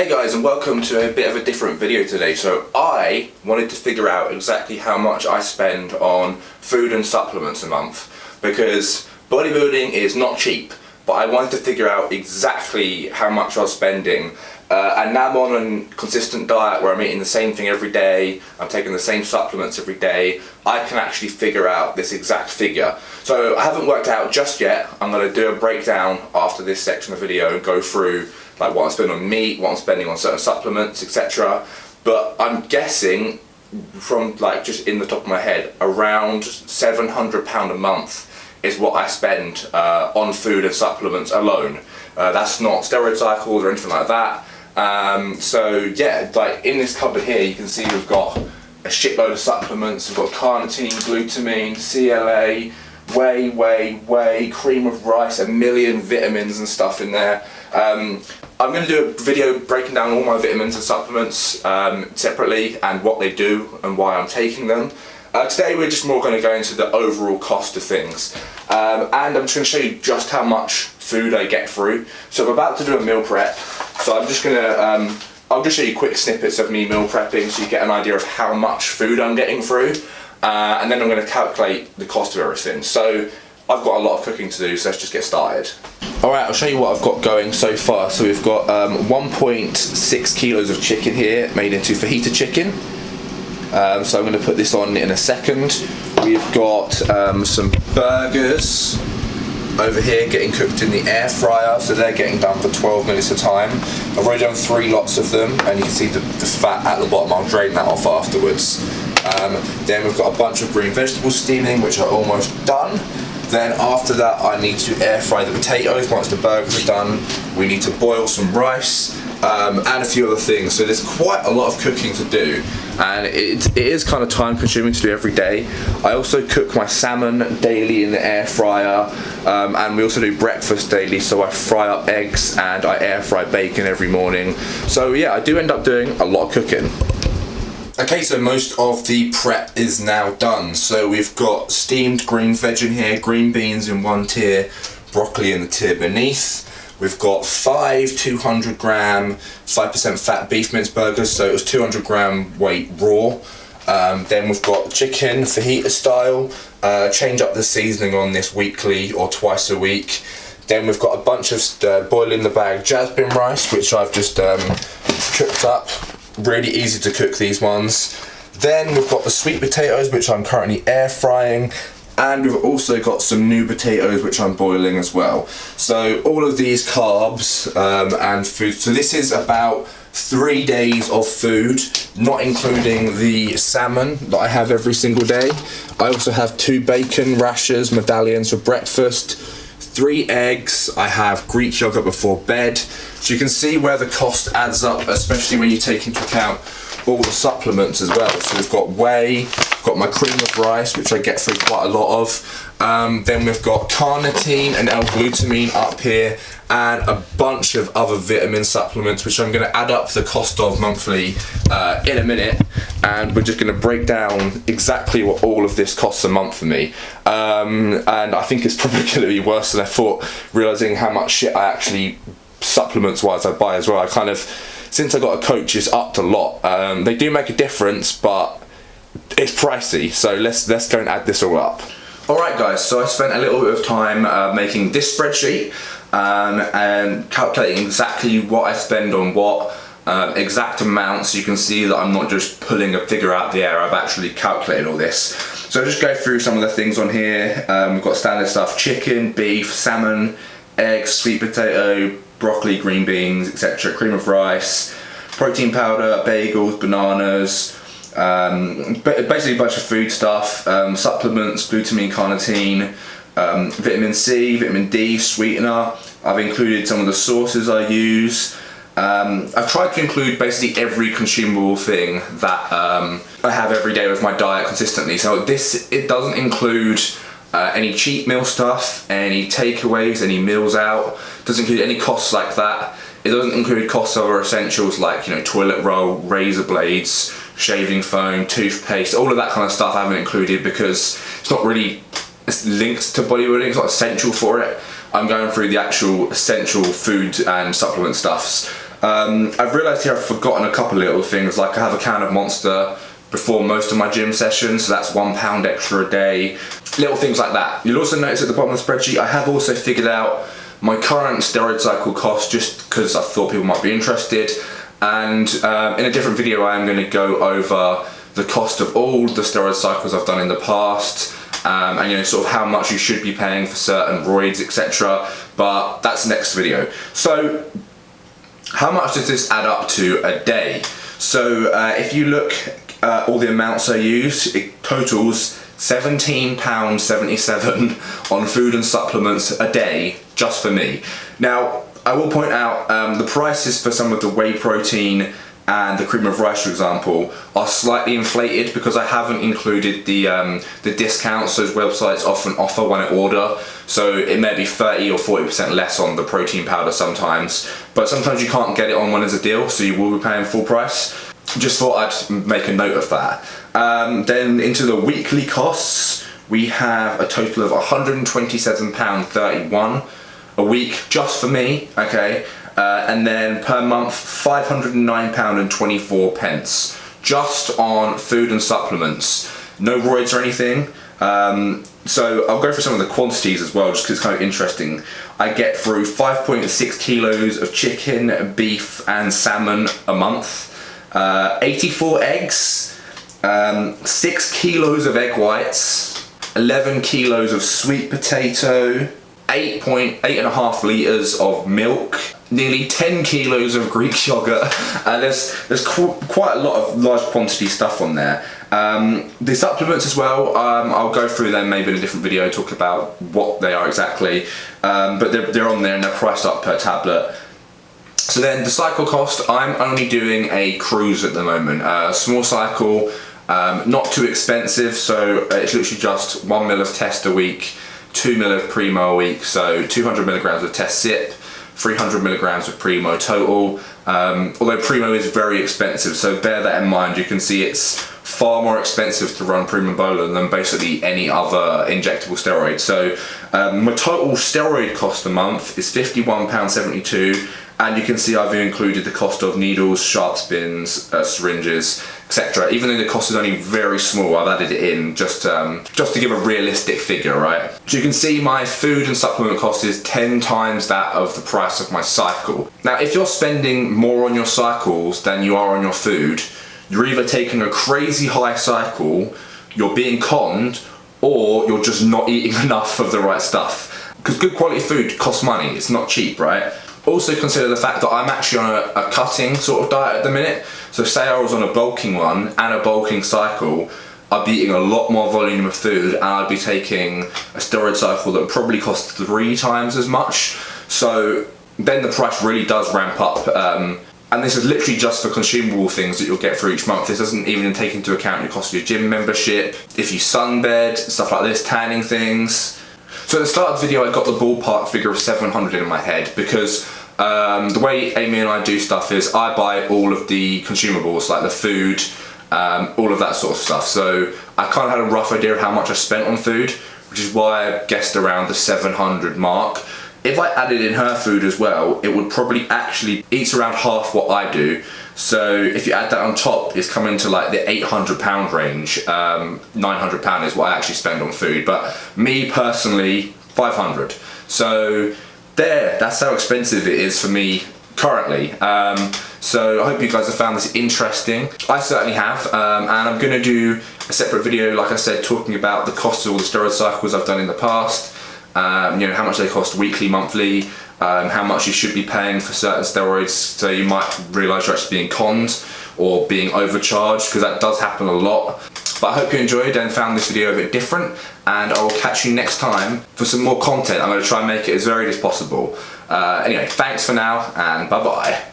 Hey guys, and welcome to a bit of a different video today. So I wanted to figure out exactly how much I spend on food and supplements a month, because bodybuilding is not cheap, but I wanted to figure out exactly how much I was spending. And now I'm on a consistent diet where I'm eating the same thing every day, I'm taking the same supplements every day. I can actually figure out this exact figure. So I haven't worked out just yet. I'm going to do a breakdown after this section of the video and go through like what I'm spending on meat, what I'm spending on certain supplements, etc. But I'm guessing from like just in the top of my head, around £700 a month is what I spend on food and supplements alone. That's not steroid cycles or anything like that. So yeah, like in this cupboard here you can see we've got a shitload of supplements. We've got carnitine, glutamine, CLA, whey, cream of rice, a million vitamins and stuff in there. I'm going to do a video breaking down all my vitamins and supplements separately and what they do and why I'm taking them. Today we're just more going to go into the overall cost of things, and I'm just going to show you just how much food I get through. So I'm about to do a meal prep, so I'm just going to I'll just show you quick snippets of me meal prepping so you get an idea of how much food I'm getting through, and then I'm going to calculate the cost of everything. So I've got a lot of cooking to do, so let's just get started. Alright, I'll show you what I've got going so far. So we've got 1.6 kilos of chicken here made into fajita chicken. So I'm going to put this on in a second. We've got some burgers over here getting cooked in the air fryer, so they're getting done for 12 minutes a time. I've already done 3 lots of them, and you can see the fat at the bottom. I'll drain that off afterwards. Then we've got a bunch of green vegetables steaming, which are almost done. Then after that I need to air fry the potatoes. Once the burgers are done, we need to boil some rice and a few other things. So there's quite a lot of cooking to do, and it is kind of time consuming to do every day. I also cook my salmon daily in the air fryer, and we also do breakfast daily, so I fry up eggs and I air fry bacon every morning. So yeah, I do end up doing a lot of cooking. Okay, so most of the prep is now done. So we've got steamed green veg in here, green beans in one tier, broccoli in the tier beneath. We've got 5 200 gram, 5% fat beef mince burgers, so it was 200 gram weight raw. Then we've got chicken, fajita style, change up the seasoning on this weekly or twice a week. Then we've got a bunch of boil in the bag jasmine rice, which I've just cooked up. Really easy to cook these ones. Then we've got the sweet potatoes, which I'm currently air frying, and we've also got some new potatoes which I'm boiling as well. So all of these carbs and food, so this is about 3 days of food, not including the salmon that I have every single day. I also have 2 bacon rashers, medallions for breakfast, 3 eggs, I have Greek yogurt before bed. So you can see where the cost adds up, especially when you take into account all the supplements as well. So we've got whey, got my cream of rice, which I get through quite a lot of. Then we've got carnitine and L-glutamine up here, and a bunch of other vitamin supplements, which I'm going to add up the cost of monthly in a minute. And we're just going to break down exactly what all of this costs a month for me. And I think it's probably going to be worse than I thought, realising how much shit I actually, supplements wise, I buy as well. I kind of, since I got a coach, it's upped a lot. They do make a difference, but it's pricey. So let's go and add this all up. Alright guys, so I spent a little bit of time making this spreadsheet and calculating exactly what I spend on what, exact amounts. You can see that I'm not just pulling a figure out the air, I've actually calculated all this. So I'll just go through some of the things on here. We've got standard stuff: chicken, beef, salmon, eggs, sweet potato, broccoli, green beans, etc., cream of rice, protein powder, bagels, bananas, basically a bunch of food stuff, supplements, glutamine, carnitine, vitamin C, vitamin D, sweetener. I've included some of the sauces I use. I've tried to include basically every consumable thing that I have every day with my diet consistently. So it doesn't include any cheat meal stuff, any takeaways, any meals out. Doesn't include any costs like that. It doesn't include costs of our essentials like, you know, toilet roll, razor blades, shaving foam, toothpaste, all of that kind of stuff I haven't included because it's not really linked to bodybuilding, it's not essential for it. I'm going through the actual essential food and supplement stuffs. I've realised here I've forgotten a couple of little things, like I have a can of Monster before most of my gym sessions, so that's £1 extra a day. Little things like that. You'll also notice at the bottom of the spreadsheet I have also figured out my current steroid cycle cost, just because I thought people might be interested. And in a different video I am going to go over the cost of all the steroid cycles I've done in the past, and you know, sort of how much you should be paying for certain roids, etc. But that's the next video. So how much does this add up to a day? So if you look at all the amounts I use, it totals £17.77 on food and supplements a day just for me. Now I will point out the prices for some of the whey protein and the cream of rice, for example, are slightly inflated because I haven't included the discounts those websites often offer when I order. So it may be 30 or 40% less on the protein powder sometimes, but sometimes you can't get it on when there's a deal, so you will be paying full price. Just thought I'd make a note of that. Then into the weekly costs, we have a total of £127.31 a week just for me, okay? And then per month, £509.24 just on food and supplements. No roids or anything. So I'll go for some of the quantities as well, just because it's kind of interesting. I get through 5.6 kilos of chicken, beef and salmon a month, 84 eggs, 6 kilos of egg whites, 11 kilos of sweet potato, 8.5 litres of milk, nearly 10 kilos of Greek yogurt, and there's quite a lot of large quantity stuff on there. The supplements as well, I'll go through them maybe in a different video, talk about what they are exactly, but they're on there and they're priced up per tablet. So then the cycle cost, I'm only doing a cruise at the moment, small cycle, not too expensive, so it's literally just 1 ml of test a week, 2 ml of Primo a week, so 200 milligrams of test sip, 300 milligrams of Primo total. Although Primo is very expensive, so bear that in mind. You can see it's far more expensive to run Primo Bola than basically any other injectable steroid. So my total steroid cost a month is £51.72, and you can see I've included the cost of needles, sharp spins, syringes, etc. Even though the cost is only very small, I've added it in just to give a realistic figure, right? So you can see my food and supplement cost is 10 times that of the price of my cycle. Now, if you're spending more on your cycles than you are on your food, you're either taking a crazy high cycle, you're being conned, or you're just not eating enough of the right stuff. Because good quality food costs money, it's not cheap, right? Also consider the fact that I'm actually on a cutting sort of diet at the minute. So say I was on a bulking one and a bulking cycle, I'd be eating a lot more volume of food and I'd be taking a steroid cycle that would probably cost 3 times as much. So then the price really does ramp up. And this is literally just for consumable things that you'll get for each month. This doesn't even take into account your cost of your gym membership, if you sunbed, stuff like this, tanning things. So at the start of the video I got the ballpark figure of 700 in my head because the way Amy and I do stuff is I buy all of the consumables, like the food, all of that sort of stuff. So I kind of had a rough idea of how much I spent on food, which is why I guessed around the 700 mark. If I added in her food as well, it would probably actually eat around half what I do. So if you add that on top, it's coming to like the £800 range. £900 is what I actually spend on food, but me personally, 500. So that's how expensive it is for me currently. So I hope you guys have found this interesting. I certainly have, and I'm going to do a separate video, like I said, talking about the cost of all the steroid cycles I've done in the past. You know, how much they cost weekly, monthly, how much you should be paying for certain steroids, so you might realise you're actually being conned or being overcharged, because that does happen a lot. But I hope you enjoyed and found this video a bit different, and I will catch you next time for some more content. I'm going to try and make it as varied as possible. Anyway, thanks for now, and bye bye.